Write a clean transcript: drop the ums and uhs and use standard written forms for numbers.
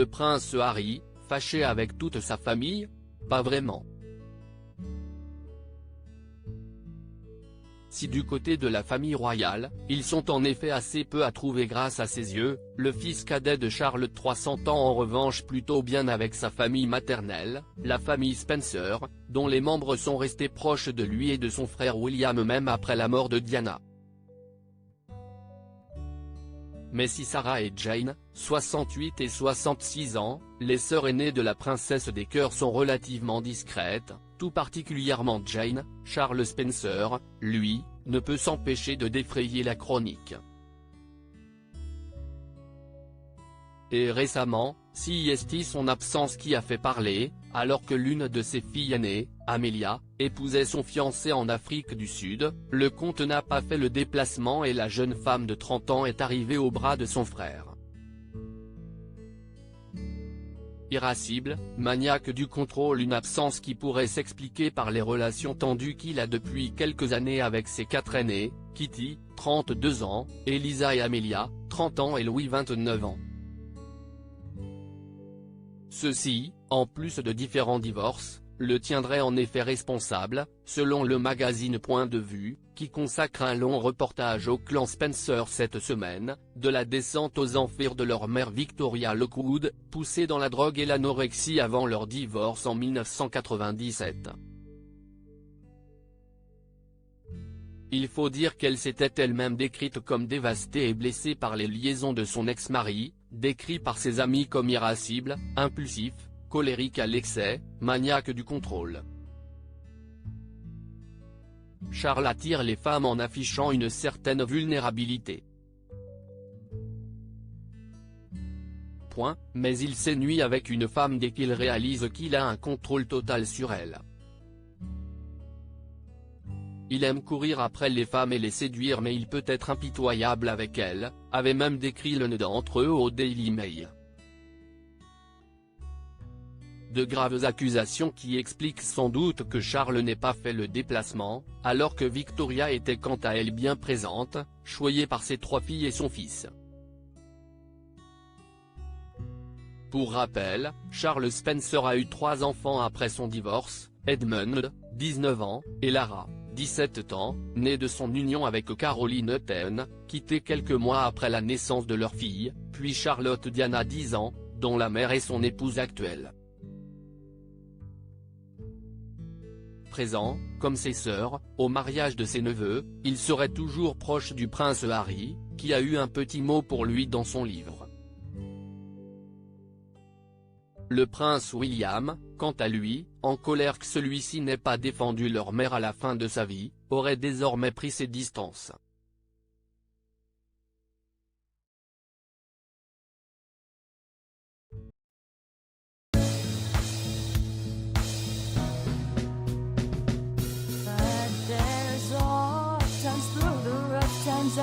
Le prince Harry, fâché avec toute sa famille? Pas vraiment. Si du côté de la famille royale, ils sont en effet assez peu à trouver grâce à ses yeux, le fils cadet de Charles III s'entend en revanche plutôt bien avec sa famille maternelle, la famille Spencer, dont les membres sont restés proches de lui et de son frère William même après la mort de Diana. Mais si Sarah et Jane, 68 et 66 ans, les sœurs aînées de la princesse des cœurs sont relativement discrètes, tout particulièrement Jane, Charles Spencer, lui, ne peut s'empêcher de défrayer la chronique. Et récemment, c'est son absence qui a fait parler, alors que l'une de ses filles aînées, Amelia, épousait son fiancé en Afrique du Sud, le comte n'a pas fait le déplacement et la jeune femme de 30 ans est arrivée au bras de son frère. Irascible, maniaque du contrôle, une absence qui pourrait s'expliquer par les relations tendues qu'il a depuis quelques années avec ses 4 aînés, Kitty, 32 ans, Elisa et Amelia, 30 ans et Louis 29 ans. Ceux-ci, en plus de différents divorces, le tiendraient en effet responsable, selon le magazine Point de Vue, qui consacre un long reportage au clan Spencer cette semaine, de la descente aux enfers de leur mère Victoria Lockwood, poussée dans la drogue et l'anorexie avant leur divorce en 1997. Il faut dire qu'elle s'était elle-même décrite comme dévastée et blessée par les liaisons de son ex-mari, décrit par ses amis comme irascible, impulsif, colérique à l'excès, maniaque du contrôle. Charles attire les femmes en affichant une certaine vulnérabilité. Mais il s'ennuie avec une femme dès qu'il réalise qu'il a un contrôle total sur elle. Il aime courir après les femmes et les séduire, mais il peut être impitoyable avec elles, avait même décrit l'un d'entre eux au Daily Mail. De graves accusations qui expliquent sans doute que Charles n'ait pas fait le déplacement, alors que Victoria était quant à elle bien présente, choyée par ses 3 filles et son fils. Pour rappel, Charles Spencer a eu 3 enfants après son divorce, Edmund, 19 ans, et Lara, 17 ans, née de son union avec Caroline Hutton, quittée quelques mois après la naissance de leur fille, puis Charlotte Diana 10 ans, dont la mère est son épouse actuelle. Présent, comme ses sœurs, au mariage de ses neveux, il serait toujours proche du prince Harry, qui a eu un petit mot pour lui dans son livre. Le prince William, quant à lui, en colère que celui-ci n'ait pas défendu leur mère à la fin de sa vie, aurait désormais pris ses distances. Times through the rough times